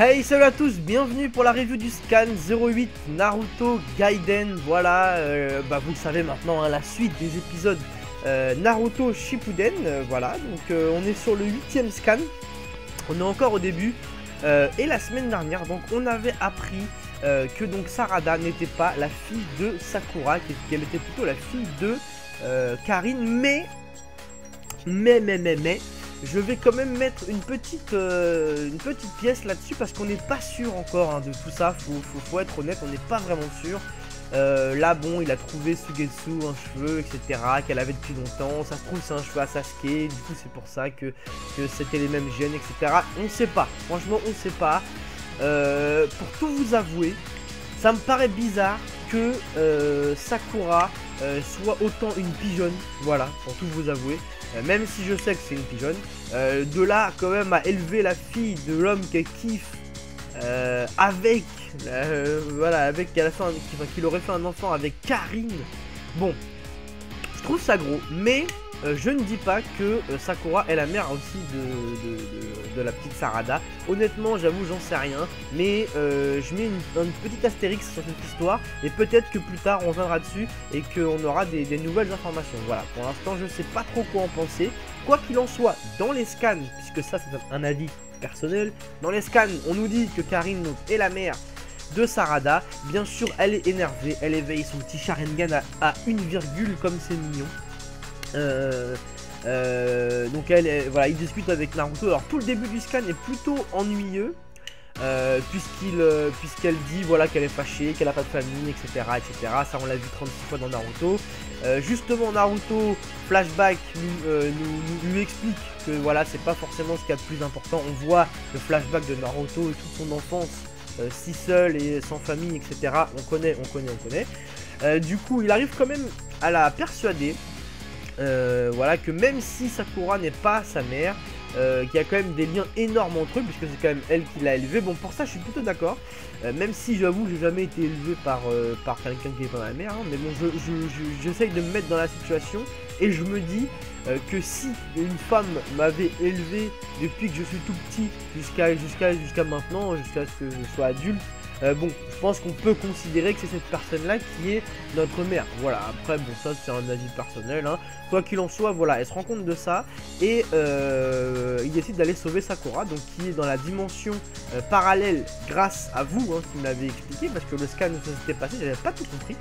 Hey, salut à tous, bienvenue pour la review du scan 08 Naruto Gaiden. Voilà, vous le savez maintenant, hein, la suite des épisodes Naruto Shippuden. Voilà, donc on est sur le 8ème scan. On est encore au début. Et la semaine dernière, donc on avait appris que donc Sarada n'était pas la fille de Sakura, qu'elle était plutôt la fille de Karine, mais je vais quand même mettre une petite pièce là-dessus parce qu'on n'est pas sûr encore hein, de tout ça, faut être honnête, on n'est pas vraiment sûr. Là bon, il a trouvé Sugetsu un cheveu, etc. qu'elle avait depuis longtemps, ça se trouve c'est un cheveu à Sasuke, du coup c'est pour ça que c'était les mêmes gènes, etc. On ne sait pas, franchement on ne sait pas. Pour tout vous avouer, ça me paraît bizarre que Sakura soit autant une pigeonne, voilà, pour tout vous avouer. Même si je sais que c'est une pigeonne, de là quand même à élever la fille de l'homme qu'elle kiffe avec, voilà, avec qu'il aurait fait un enfant avec Karine. Bon, je trouve ça gros, mais je ne dis pas que Sakura est la mère aussi de la petite Sarada. Honnêtement, j'avoue, j'en sais rien. Mais je mets une petite astérix sur cette histoire. Et peut-être que plus tard, on reviendra dessus et qu'on aura des nouvelles informations. Voilà, pour l'instant, je ne sais pas trop quoi en penser. Quoi qu'il en soit, dans les scans, puisque ça, c'est un avis personnel, dans les scans, on nous dit que Karine donc, est la mère de Sarada. Bien sûr, elle est énervée. Elle éveille son petit Sharingan à une virgule, comme c'est mignon. Donc voilà, il discute avec Naruto. Alors tout le début du scan est plutôt ennuyeux puisqu'elle dit voilà qu'elle est fâchée, qu'elle a pas de famille, etc., etc. Ça on l'a vu 36 fois dans Naruto. Justement Naruto flashback lui explique que voilà c'est pas forcément ce qu'il y a de plus important. On voit le flashback de Naruto et toute son enfance si seul et sans famille, etc. On connaît. Du coup il arrive quand même à la persuader voilà que même si Sakura n'est pas sa mère, qu'il y a quand même des liens énormes entre eux puisque c'est quand même elle qui l'a élevé. Bon, pour ça je suis plutôt d'accord, même si j'avoue j'ai jamais été élevé par quelqu'un qui n'est pas ma mère hein, mais bon j'essaye de me mettre dans la situation et je me dis que si une femme m'avait élevé depuis que je suis tout petit jusqu'à maintenant, jusqu'à ce que je sois adulte, bon, je pense qu'on peut considérer que c'est cette personne-là qui est notre mère. Voilà, après, bon, ça c'est un avis personnel. Hein. Quoi qu'il en soit, voilà, elle se rend compte de ça et il décide d'aller sauver Sakura, donc qui est dans la dimension parallèle grâce à vous, hein, qui me l'avez expliqué, parce que le scan où ça s'était passé, j'avais pas tout compris.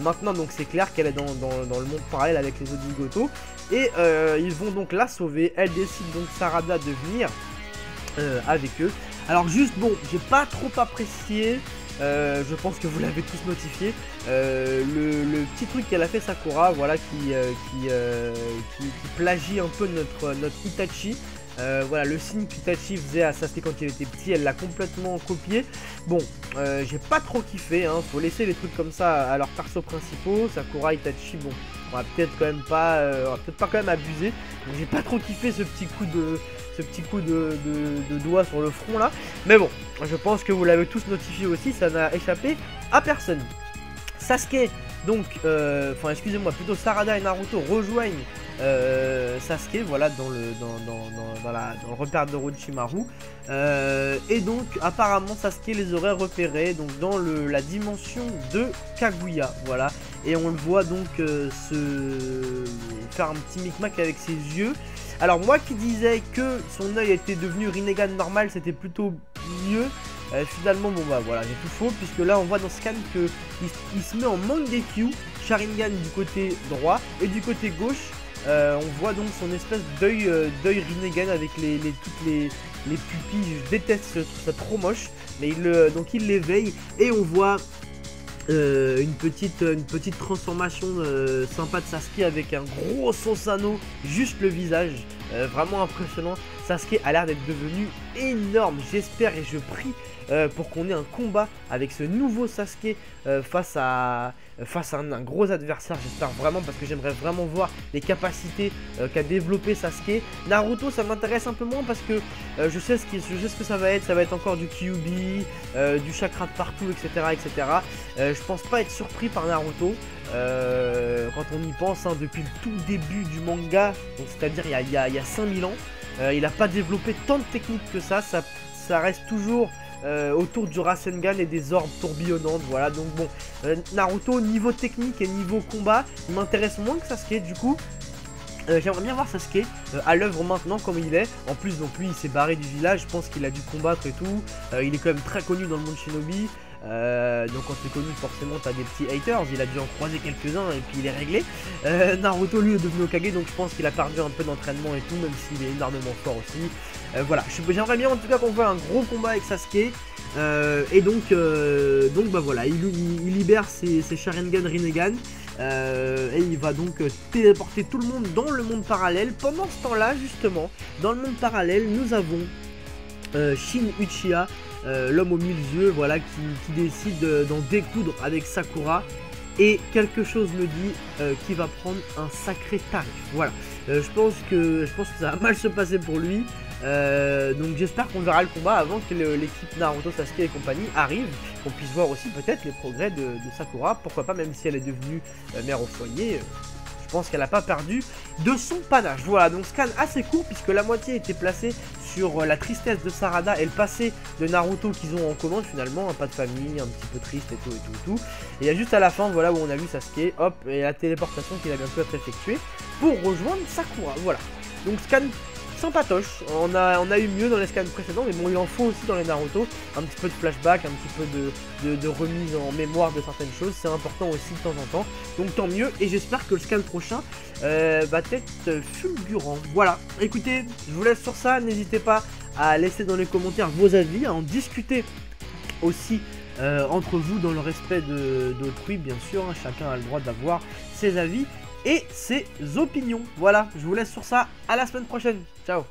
Maintenant, donc c'est clair qu'elle est dans le monde parallèle avec les autres Zigoto et ils vont donc la sauver. Elle décide donc Sarada de venir avec eux. Alors juste bon, j'ai pas trop apprécié, je pense que vous l'avez tous notifié, le petit truc qu'elle a fait Sakura, voilà, qui plagie un peu notre Itachi. Voilà, le signe qu'Itachi faisait à Sasuke quand il était petit, elle l'a complètement copié. Bon, j'ai pas trop kiffé, hein, faut laisser les trucs comme ça à leurs persos principaux. Sakura, Itachi, bon, on va peut-être quand même pas, quand même abuser. Donc j'ai pas trop kiffé ce petit coup de doigt sur le front là. Mais bon, je pense que vous l'avez tous notifié aussi, ça n'a échappé à personne. Sasuke, donc, excusez-moi, plutôt Sarada et Naruto rejoignent Sasuke, voilà, dans le repère d'Orochimaru. Et donc, apparemment, Sasuke les aurait repérés donc, dans la dimension de Kaguya, voilà. Et on le voit donc faire un petit micmac avec ses yeux. Alors, moi qui disais que son œil était devenu Rinnegan normal, c'était plutôt mieux. Finalement, bon bah voilà, j'ai tout faux, puisque là on voit dans ce scan qu'il se met en Mangekyo, Sharingan du côté droit, et du côté gauche, on voit donc son espèce d'œil Rinnegan avec toutes les pupilles. Je déteste, je trouve ça trop moche, mais donc il l'éveille, et on voit une petite transformation sympa de Sasuke avec un gros Susanoo, juste le visage, vraiment impressionnant. Sasuke a l'air d'être devenu énorme, j'espère et je prie pour qu'on ait un combat avec ce nouveau Sasuke face à un gros adversaire, j'espère vraiment, parce que j'aimerais vraiment voir les capacités qu'a développé Sasuke. Naruto ça m'intéresse un peu moins parce que je sais ce que ça va être encore du Kyuubi, du chakra de partout, etc. Je pense pas être surpris par Naruto quand on y pense, hein, depuis le tout début du manga, c'est-à-dire il y a 5000 ans. Il n'a pas développé tant de techniques que ça reste toujours autour du Rasengan et des orbes tourbillonnantes. Voilà, donc bon, Naruto niveau technique et niveau combat, il m'intéresse moins que Sasuke du coup. J'aimerais bien voir Sasuke à l'œuvre maintenant comme il est. En plus donc lui il s'est barré du village, je pense qu'il a dû combattre et tout. Il est quand même très connu dans le monde shinobi. Donc quand t'es connu forcément t'as des petits haters, il a dû en croiser quelques-uns et puis il est réglé. Naruto lui est devenu Hokage, donc je pense qu'il a perdu un peu d'entraînement et tout, même s'il est énormément fort aussi. Voilà, j'aimerais bien en tout cas qu'on voit un gros combat avec Sasuke. Et donc bah voilà, il libère ses Sharingan Rinnegan. Et il va donc téléporter tout le monde dans le monde parallèle. Pendant ce temps-là, justement, dans le monde parallèle, nous avons Shin Uchiha, l'homme aux 1000 yeux, voilà, qui décide d'en découdre avec Sakura. Et quelque chose me dit qu'il va prendre un sacré tarif. Voilà, je pense que ça va mal se passer pour lui. Donc j'espère qu'on verra le combat avant que l'équipe Naruto, Sasuke et compagnie arrive, qu'on puisse voir aussi peut-être les progrès de Sakura, pourquoi pas, même si elle est devenue mère au foyer, je pense qu'elle n'a pas perdu de son panache. Voilà, donc scan assez court puisque la moitié était placée sur la tristesse de Sarada et le passé de Naruto qu'ils ont en commun finalement, pas de famille, un petit peu triste et tout. Et il y a juste à la fin, voilà, où on a vu Sasuke, hop, et la téléportation qui va bientôt être effectuée pour rejoindre Sakura, voilà. Donc scan sympatoche, on a eu mieux dans les scans précédents, mais bon, il en faut aussi dans les Naruto, un petit peu de flashback, un petit peu de remise en mémoire de certaines choses, c'est important aussi de temps en temps, donc tant mieux, et j'espère que le scan prochain va être fulgurant. Voilà, écoutez, je vous laisse sur ça, n'hésitez pas à laisser dans les commentaires vos avis, à en discuter aussi entre vous dans le respect d'autrui, bien sûr, hein, chacun a le droit d'avoir ses avis et ses opinions. Voilà, je vous laisse sur ça, à la semaine prochaine, ciao.